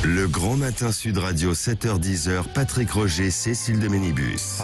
Le Grand Matin Sud Radio, 7h-10h, Patrick Roger, Cécile de Ménibus.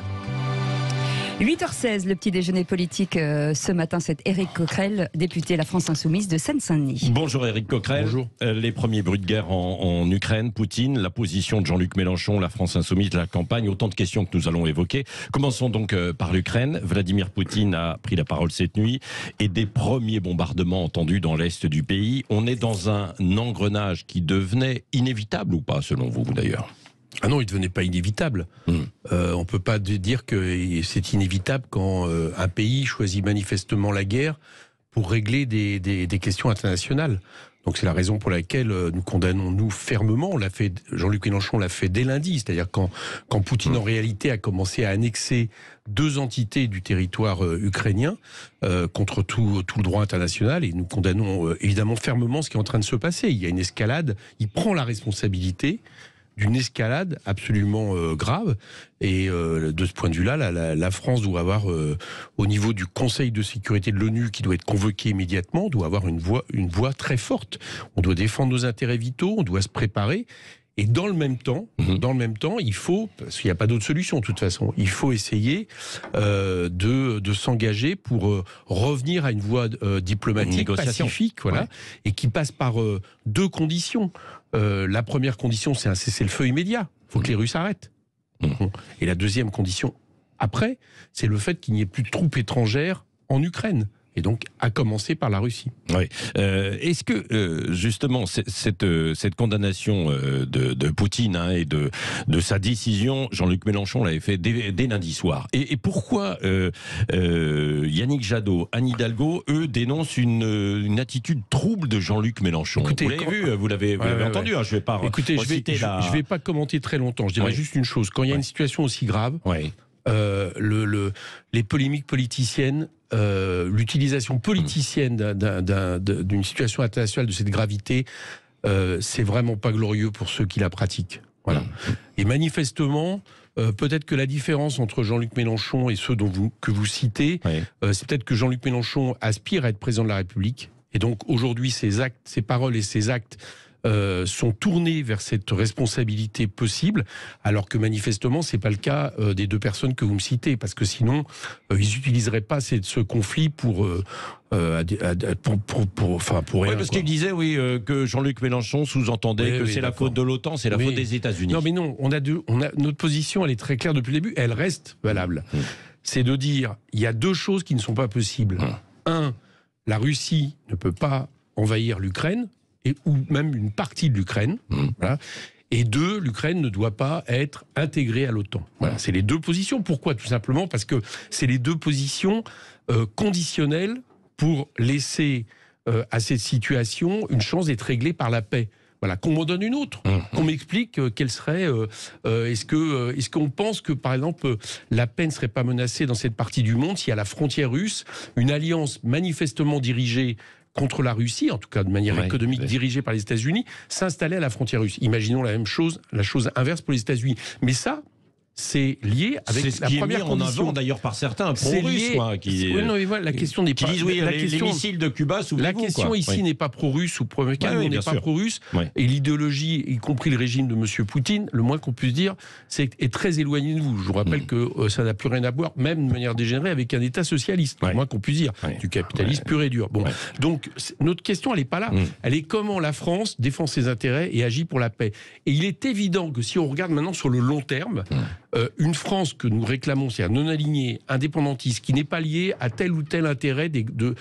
8h16, le petit déjeuner politique ce matin, c'est Éric Coquerel, député La France Insoumise de Seine-Saint-Denis. Bonjour Éric Coquerel. Bonjour. Les premiers bruits de guerre en Ukraine, Poutine, la position de Jean-Luc Mélenchon, La France Insoumise, la campagne, autant de questions que nous allons évoquer. Commençons donc par l'Ukraine. Vladimir Poutine a pris la parole cette nuit et des premiers bombardements entendus dans l'est du pays. On est dans un engrenage qui devenait inévitable ou pas, selon vous d'ailleurs ? Ah non, il ne devenait pas inévitable. On ne peut pas dire que c'est inévitable quand un pays choisit manifestement la guerre pour régler des questions internationales. Donc c'est la raison pour laquelle nous condamnons, nous, fermement. On l'a fait, Jean-Luc Mélenchon l'a fait dès lundi. C'est-à-dire quand Poutine, en réalité, a commencé à annexer 2 entités du territoire ukrainien contre tout le droit international. Et nous condamnons évidemment fermement ce qui est en train de se passer. Il y a une escalade. Il prend la responsabilité d'une escalade absolument grave. Et de ce point de vue-là, la France doit avoir, au niveau du Conseil de sécurité de l'ONU, qui doit être convoqué immédiatement, doit avoir une voix très forte. On doit défendre nos intérêts vitaux, on doit se préparer. Et dans le même temps, il faut, parce qu'il n'y a pas d'autre solution de toute façon, il faut essayer de s'engager pour revenir à une voie diplomatique pacifique, voilà, ouais. Et qui passe par 2 conditions. La première condition, c'est un cessez-le-feu immédiat. Il faut que les Russes arrêtent. Et la deuxième condition, après, c'est le fait qu'il n'y ait plus de troupes étrangères en Ukraine. Et donc, à commencer par la Russie. Oui. Est-ce que, justement, cette condamnation de Poutine et de sa décision, Jean-Luc Mélenchon l'avait fait dès lundi soir. Et pourquoi Yannick Jadot, Anne Hidalgo, eux, dénoncent une attitude trouble de Jean-Luc Mélenchon? Écoutez, vous l'avez vu, vous l'avez entendu. Hein, je ne vais pas je vais pas commenter très longtemps. Je dirais juste une chose. Quand il y a une situation aussi grave, les polémiques politiciennes, l'utilisation politicienne d'une situation internationale de cette gravité, c'est vraiment pas glorieux pour ceux qui la pratiquent. Voilà. Et manifestement, peut-être que la différence entre Jean-Luc Mélenchon et ceux que vous citez, c'est peut-être que Jean-Luc Mélenchon aspire à être président de la République. Et donc aujourd'hui, ses paroles et ses actes sont tournés vers cette responsabilité possible, alors que manifestement c'est pas le cas des 2 personnes que vous me citez, parce que sinon ils n'utiliseraient pas ce conflit pour rien. Oui, parce qu'il disait que Jean-Luc Mélenchon sous-entendait que c'est la faute de l'OTAN, c'est la faute des États-Unis. Non, mais non, notre position, elle est très claire depuis le début, elle reste valable. C'est de dire, il y a 2 choses qui ne sont pas possibles. 1, la Russie ne peut pas envahir l'Ukraine, ou même une partie de l'Ukraine. Voilà. Et 2, l'Ukraine ne doit pas être intégrée à l'OTAN. Voilà, c'est les 2 positions. Pourquoi? Tout simplement parce que c'est les 2 positions conditionnelles pour laisser à cette situation une chance d'être réglée par la paix. Voilà, qu'on m'en donne une autre, qu'on m'explique quelle serait. Est-ce qu'on pense que, par exemple, la paix ne serait pas menacée dans cette partie du monde si à la frontière russe, une alliance manifestement dirigée contre la Russie, en tout cas de manière économique dirigée par les États-Unis, s'installait à la frontière russe. Imaginons la chose inverse pour les États-Unis. Mais ça, c'est lié avec la première condition. C'est en avant d'ailleurs par certains pro-russes, la question n'est pas. Qui disent les missiles de Cuba, la question ici n'est pas pro-russe ou pro-américaine, on n'est pas pro-russe. Et l'idéologie, y compris le régime de M. Poutine, le moins qu'on puisse dire, est très éloigné de vous. Je vous rappelle que ça n'a plus rien à voir, même de manière dégénérée, avec un État socialiste, le moins qu'on puisse dire, du capitalisme pur et dur. Bon, donc notre question, elle n'est pas là. Elle est comment la France défend ses intérêts et agit pour la paix. Et il est évident que si on regarde maintenant sur le long terme, une France que nous réclamons, c'est-à-dire non alignée, indépendantiste, qui n'est pas liée à tel ou tel intérêt de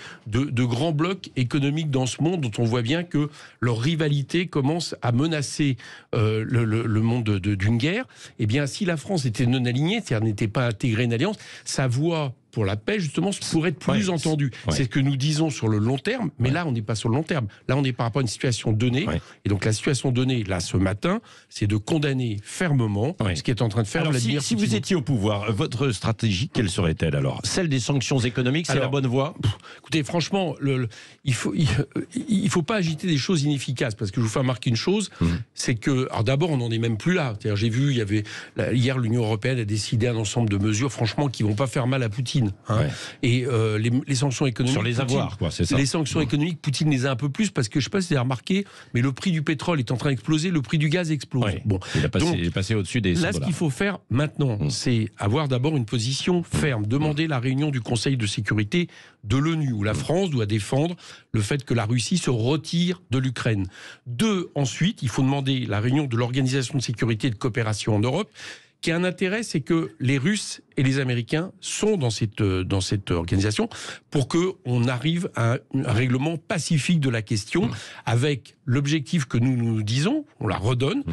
grands blocs économiques dans ce monde, dont on voit bien que leur rivalité commence à menacer le monde d'une guerre. Eh bien, si la France était non alignée, c'est-à-dire n'était pas intégrée à une alliance, sa voix pour la paix, justement, pourrait être plus entendue. C'est ce que nous disons sur le long terme, mais là, on n'est pas sur le long terme. Là, on est par rapport à une situation donnée. Et donc, la situation donnée, là, ce matin, c'est de condamner fermement ce qui est en train de faire Vladimir Poutine. Si vous étiez au pouvoir, votre stratégie, quelle serait-elle alors? Celle des sanctions économiques, c'est la bonne voie? Écoutez, franchement, il faut pas agiter des choses inefficaces, parce que je vous fais remarquer une chose, c'est que, alors d'abord, on n'en est même plus là. J'ai vu, hier, l'Union européenne a décidé un ensemble de mesures, franchement, qui vont pas faire mal à Poutine. Poutine. Et les sanctions économiques... Sur les avoirs, quoi, c'est ça. Les sanctions économiques, Poutine les a un peu plus, parce que je ne sais pas si vous avez remarqué, mais le prix du pétrole est en train d'exploser, le prix du gaz explose. Bon. Il est passé au-dessus des 100 Là, ce qu'il faut faire maintenant, c'est avoir d'abord une position ferme, demander la réunion du Conseil de sécurité de l'ONU, où la France doit défendre le fait que la Russie se retire de l'Ukraine. Ensuite, il faut demander la réunion de l'Organisation de sécurité et de coopération en Europe, qui a un intérêt, c'est que les Russes et les Américains sont dans cette organisation pour qu'on arrive à un règlement pacifique de la question, avec l'objectif que nous disons, on la redonne,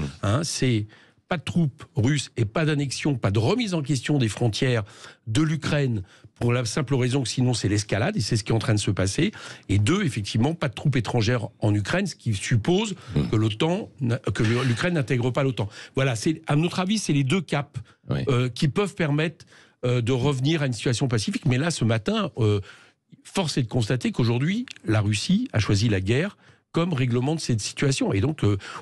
c'est pas de troupes russes et pas d'annexion, pas de remise en question des frontières de l'Ukraine, pour la simple raison que sinon c'est l'escalade, et c'est ce qui est en train de se passer. Et effectivement, pas de troupes étrangères en Ukraine, ce qui suppose que l'Ukraine n'intègre pas l'OTAN. Voilà, à notre avis, c'est les deux caps qui peuvent permettre de revenir à une situation pacifique. Mais là, ce matin, force est de constater qu'aujourd'hui, la Russie a choisi la guerre comme règlement de cette situation. Et donc,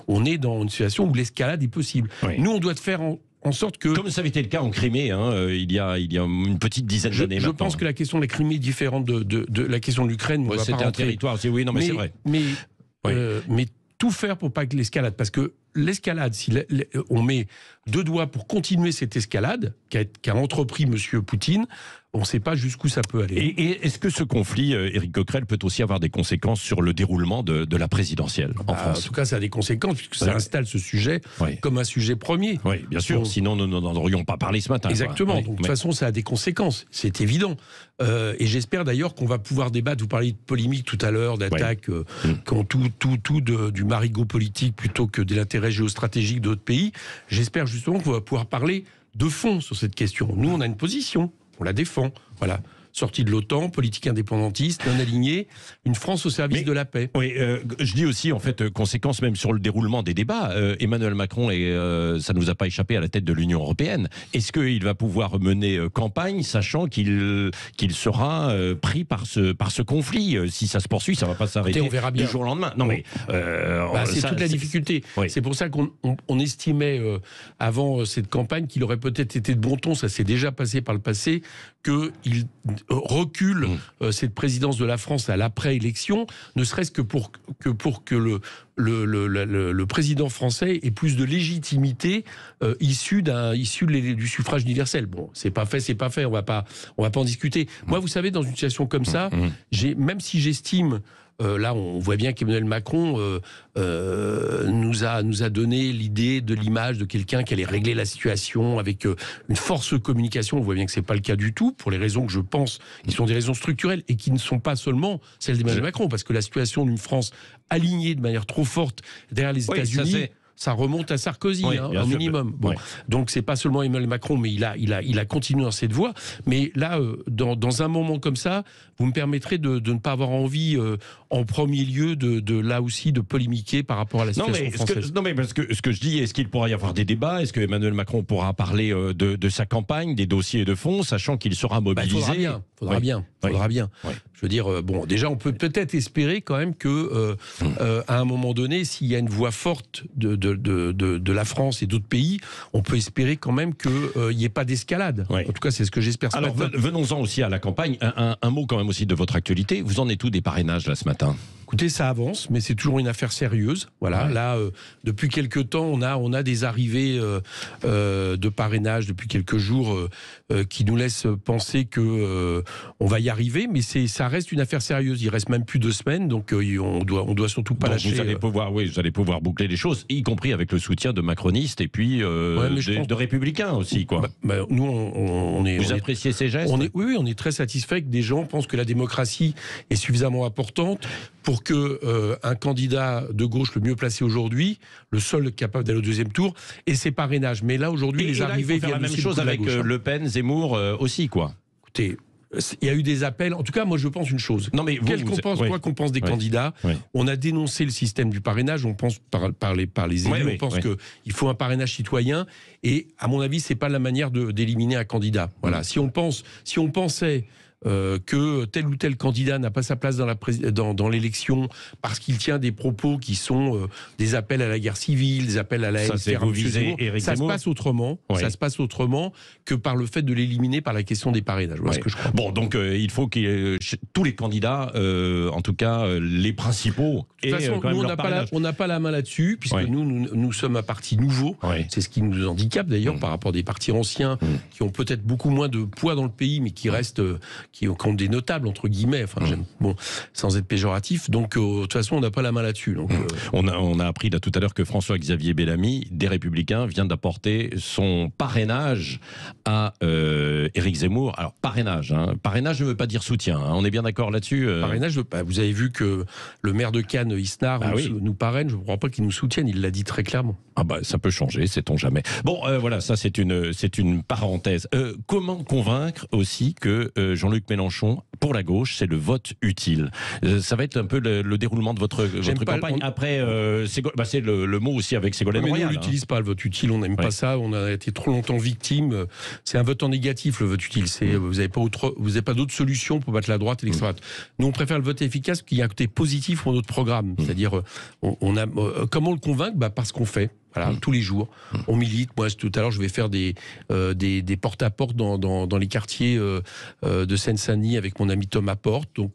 on est dans une situation où l'escalade est possible. Nous, on doit faire en sorte que... Comme ça avait été le cas en Crimée, il y a une petite dizaine d'années maintenant. Je pense que la question de la Crimée est différente de la question de l'Ukraine. C'était un territoire aussi, oui, non, mais c'est vrai. Mais tout faire pour pas que l'escalade, parce que l'escalade, si on met deux doigts pour continuer cette escalade qu'a entrepris M. Poutine, on ne sait pas jusqu'où ça peut aller. Et est-ce que ce conflit, Éric Coquerel, peut aussi avoir des conséquences sur le déroulement de la présidentielle en France ? En tout cas, ça a des conséquences, puisque ça installe ce sujet comme un sujet premier. Oui, bien sûr, sinon nous n'en aurions pas parlé ce matin. Exactement, donc de toute façon, ça a des conséquences, c'est évident. Et j'espère d'ailleurs qu'on va pouvoir débattre, vous parliez de polémique tout à l'heure, d'attaques qui ont du marigot politique plutôt que de l'intérêt géostratégique d'autres pays. J'espère justement qu'on va pouvoir parler de fond sur cette question. Nous, on a une position. On la défend, voilà. Sortie de l'OTAN, politique indépendantiste, non alignée, une France au service de la paix. Oui, je dis aussi, en fait, conséquence même sur le déroulement des débats. Emmanuel Macron, ça ne nous a pas échappé, à la tête de l'Union européenne. Est-ce qu'il va pouvoir mener campagne, sachant qu'il sera pris par ce conflit? Si ça se poursuit, ça ne va pas s'arrêter du jour au lendemain. Non, mais c'est toute la difficulté. C'est pour ça qu'on estimait, avant cette campagne, qu'il aurait peut-être été de bon ton, ça s'est déjà passé par le passé, qu'il recule cette présidence de la France à l'après-élection, ne serait-ce que pour que le président français ait plus de légitimité issue du suffrage universel. Bon, c'est pas fait, on va pas en discuter. Moi, vous savez, dans une situation comme ça, même si j'estime... là, on voit bien qu'Emmanuel Macron nous a donné l'idée de l'image de quelqu'un qui allait régler la situation avec une force de communication. On voit bien que c'est pas le cas du tout, pour les raisons que je pense qui sont des raisons structurelles et qui ne sont pas seulement celles d'Emmanuel Macron, parce que la situation d'une France alignée de manière trop forte derrière les États-Unis... Ça remonte à Sarkozy, un minimum. Bon. Donc c'est pas seulement Emmanuel Macron, mais il a continué dans cette voie. Mais là, dans un moment comme ça, vous me permettrez de ne pas avoir envie, en premier lieu, là aussi, de polémiquer par rapport à la situation française. Non, mais parce que ce que je dis, est-ce qu'il pourra y avoir des débats? Est-ce que Emmanuel Macron pourra parler de sa campagne, des dossiers de fond, sachant qu'il sera mobilisé? Il faudra bien. Je veux dire, bon, déjà, on peut peut-être espérer quand même que, à un moment donné, s'il y a une voix forte de la France et d'autres pays, on peut espérer quand même qu'il n'y ait pas d'escalade. En tout cas, c'est ce que j'espère. Alors, venons-en aussi à la campagne. Un mot quand même aussi de votre actualité. Vous en êtes où des parrainages là ce matin? Écoutez, ça avance, mais c'est toujours une affaire sérieuse. Voilà, là, depuis quelques temps, on a des arrivées de parrainage depuis quelques jours qui nous laissent penser que on va y arriver, mais ça reste une affaire sérieuse. Il reste même plus de 2 semaines, donc on doit surtout pas lâcher. Vous allez pouvoir boucler les choses, y compris avec le soutien de macronistes et puis de républicains aussi, quoi. Nous, on est. Vous appréciez ces gestes? Oui, on est très satisfait que des gens pensent que la démocratie est suffisamment importante pour que un candidat de gauche le mieux placé aujourd'hui, le seul capable d'aller au 2e tour, ait ses parrainages. Mais là, aujourd'hui, les arrivées viennent la même chose avec Le Pen, Zemmour aussi, quoi. Écoutez, il y a eu des appels. En tout cas, moi, je pense une chose. Non, mais quoi qu'on pense des candidats, on a dénoncé le système du parrainage. On pense par les élus, on pense qu'il faut un parrainage citoyen. Et à mon avis, c'est pas la manière d'éliminer un candidat. Voilà. Si on pensait que tel ou tel candidat n'a pas sa place dans l'élection parce qu'il tient des propos qui sont des appels à la guerre civile, des appels à la haine. Ça se passe autrement. Ouais. Ça se passe autrement que par le fait de l'éliminer par la question des parrainages. Voilà ce que je crois. Bon, donc il faut que tous les candidats, en tout cas les principaux, de toute façon, nous, on n'a pas la main là-dessus, puisque nous sommes un parti nouveau. Ouais. C'est ce qui nous handicape d'ailleurs par rapport à des partis anciens qui ont peut-être beaucoup moins de poids dans le pays, mais qui restent, qui ont des notables entre guillemets. Enfin, bon, sans être péjoratif. Donc, de toute façon, on n'a pas la main là-dessus. Donc, on a appris là tout à l'heure que François-Xavier Bellamy, des Républicains, vient d'apporter son parrainage à Éric Zemmour. Alors, parrainage ne veut pas dire soutien. Hein. On est bien d'accord là-dessus. Parrainage, vous avez vu que le maire de Cannes, Isnard, nous parraine. Je ne crois pas qu'il nous soutienne. Il l'a dit très clairement. Ah bah, ça peut changer, sait-on jamais. Bon, voilà, ça c'est une parenthèse. Comment convaincre aussi que Jean-Luc Mélenchon, pour la gauche, c'est le vote utile? Ça va être un peu le déroulement de votre campagne. Après, c'est le mot aussi avec Ségolène Royal. Mais on n'utilise pas le vote utile, on n'aime pas ça. On a été trop longtemps victime. C'est un vote en négatif, le vote utile. Vous n'avez pas d'autre solution pour battre la droite et l'extrême droite. Nous, on préfère le vote efficace parce qu'il y a un côté positif pour notre programme. C'est-à-dire, comment le convaincre? Parce qu'on fait. Voilà, tous les jours, on milite. Moi, tout à l'heure, je vais faire des porte-à-porte dans les quartiers de Seine-Saint-Denis avec mon ami Thomas Porte. Donc,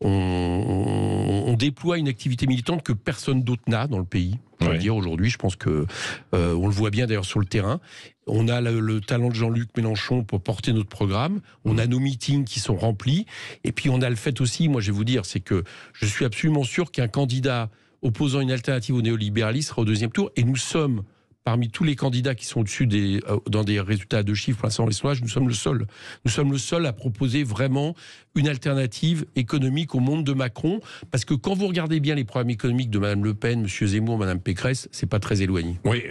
on déploie une activité militante que personne d'autre n'a dans le pays. Je veux dire, aujourd'hui, je pense que on le voit bien d'ailleurs sur le terrain. On a le talent de Jean-Luc Mélenchon pour porter notre programme. On a nos meetings qui sont remplis. Et puis, on a le fait aussi, moi, je vais vous dire, c'est que je suis absolument sûr qu'un candidat opposant une alternative au néolibéralisme sera au deuxième tour. Et nous sommes, parmi tous les candidats qui sont au-dessus dans des résultats de chiffres, pour l'instant, les sondages, nous sommes le seul. Nous sommes le seul à proposer vraiment une alternative économique au monde de Macron. Parce que quand vous regardez bien les programmes économiques de Mme Le Pen, M. Zemmour, Mme Pécresse, c'est pas très éloigné. Oui,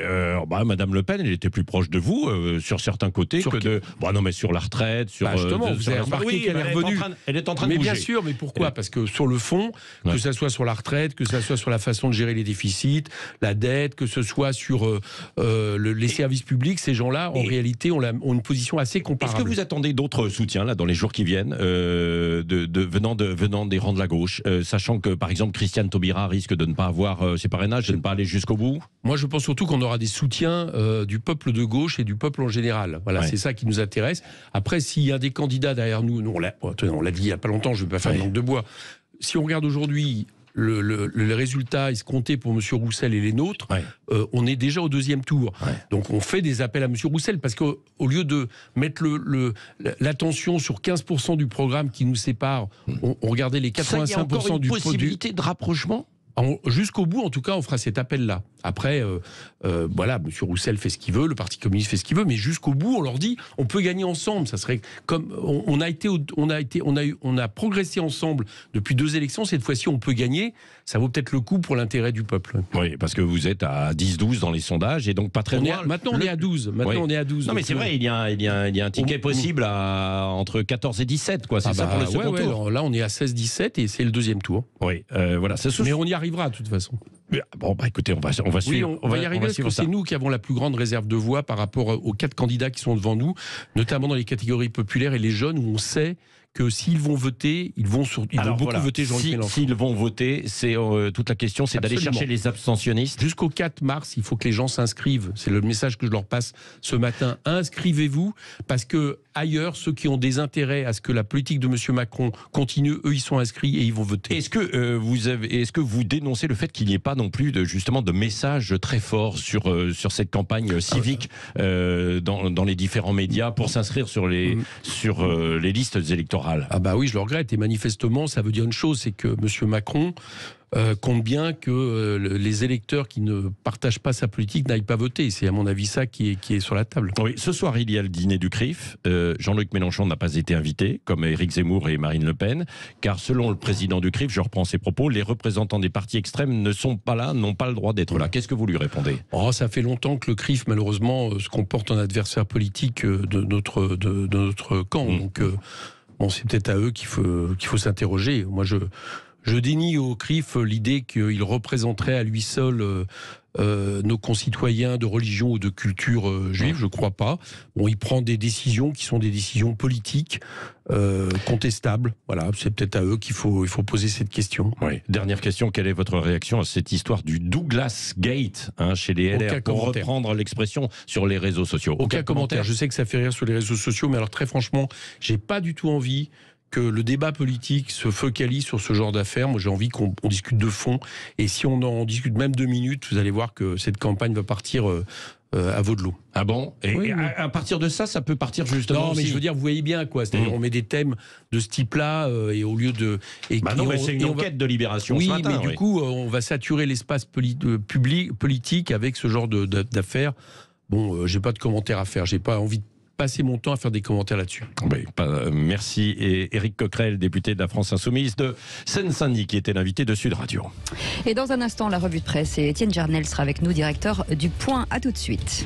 Mme Le Pen, elle était plus proche de vous sur certains côtés que de... Bon, non, mais sur la retraite, sur... justement, vous avez remarqué qu'elle est revenue. Elle est en train de bouger. Mais bien sûr, mais pourquoi? Parce que sur le fond, que ça soit sur la retraite, que ça soit sur la façon de gérer les déficits, la dette, que ce soit sur les services publics, ces gens-là, en réalité, ont une position assez comparable. Est-ce que vous attendez d'autres soutiens là dans les jours qui viennent, venant des rangs de la gauche, sachant que par exemple Christiane Taubira risque de ne pas avoir ses parrainages, de ne pas aller jusqu'au bout? Moi, je pense surtout qu'on aura des soutiens du peuple de gauche et du peuple en général. Voilà, c'est ça qui nous intéresse. Après, s'il y a des candidats derrière nous, on l'a dit il n'y a pas longtemps, je ne vais pas faire une langue de bois. Si on regarde aujourd'hui le résultat escompté pour M. Roussel et les nôtres, on est déjà au deuxième tour. Donc on fait des appels à M. Roussel parce qu'au lieu de mettre l'attention sur 15% du programme qui nous sépare, on regardait les 85% du produit. Il y a encore une possibilité de rapprochement? Jusqu'au bout, en tout cas, on fera cet appel-là. Après, voilà, M. Roussel fait ce qu'il veut, le Parti communiste fait ce qu'il veut, mais jusqu'au bout, on leur dit, on peut gagner ensemble. Ça serait comme on a progressé ensemble depuis 2 élections. Cette fois-ci, on peut gagner. Ça vaut peut-être le coup pour l'intérêt du peuple. Oui, parce que vous êtes à 10-12 dans les sondages et donc pas très loin. Maintenant, on est à 12. On est à 12. Non, mais c'est vrai, il y a un ticket possible entre 14 et 17, quoi. C'est ça pour le second tour. Là, on est à 16-17 et c'est le deuxième tour. Oui, voilà. Mais on y arrivera de toute façon. Bon, écoutez, on va suivre. On va y arriver parce que c'est nous qui avons la plus grande réserve de voix par rapport aux 4 candidats qui sont devant nous, notamment dans les catégories populaires et les jeunes, où on sait que s'ils vont voter, ils vont beaucoup voter Jean-Luc Mélenchon. S'ils vont voter, c'est toute la question, c'est d'aller chercher les abstentionnistes. Jusqu'au 4 mars, il faut que les gens s'inscrivent. C'est le message que je leur passe ce matin. Inscrivez-vous, parce que ailleurs, ceux qui ont des intérêts à ce que la politique de M. Macron continue, eux, ils sont inscrits et ils vont voter. Est-ce que vous dénoncez le fait qu'il n'y ait pas non plus de messages très forts sur cette campagne civique dans les différents médias pour s'inscrire sur les listes électorales? Ah bah oui, je le regrette. Et manifestement, ça veut dire une chose, c'est que M. Macron compte bien que les électeurs qui ne partagent pas sa politique n'aillent pas voter. C'est à mon avis ça qui est sur la table. Oui, ce soir, il y a le dîner du CRIF. Jean-Luc Mélenchon n'a pas été invité, comme Éric Zemmour et Marine Le Pen, car selon le président du CRIF, je reprends ses propos, les représentants des partis extrêmes ne sont pas là, n'ont pas le droit d'être là. Qu'est-ce que vous lui répondez? Ça fait longtemps que le CRIF, malheureusement, se comporte en adversaire politique de notre camp. Donc, c'est peut-être à eux qu'il faut s'interroger. Moi, je dénie au CRIF l'idée qu'il représenterait à lui seul nos concitoyens de religion ou de culture juive, je crois pas. Bon, il prend des décisions qui sont des décisions politiques contestables. Voilà, c'est peut-être à eux qu'il faut poser cette question. Oui. Dernière question, quelle est votre réaction à cette histoire du Douglas Gate chez les LR, pour reprendre l'expression sur les réseaux sociaux? Aucun commentaire. Je sais que ça fait rire sur les réseaux sociaux, mais alors très franchement, j'ai pas du tout envie que le débat politique se focalise sur ce genre d'affaires. Moi, j'ai envie qu'on discute de fond. Et si on en discute même 2 minutes, vous allez voir que cette campagne va partir à veau de l'eau. Ah bon? Et oui. À partir de ça, ça peut partir justement. Non, mais aussi. je veux dire, vous voyez bien, quoi. C'est-à-dire, on met des thèmes de ce type-là, et au lieu de. Non, mais c'est une enquête de Libération. Oui, ce matin, mais du coup, on va saturer l'espace politique avec ce genre d'affaires. Bon, j'ai pas de commentaires à faire. J'ai pas envie de passer mon temps à faire des commentaires là-dessus. Oui, merci. Et Éric Coquerel, député de la France Insoumise de Seine-Saint-Denis, qui était l'invité de Sud Radio. Et dans un instant, la revue de presse, et Étienne Jarnel sera avec nous, directeur du Point. À tout de suite.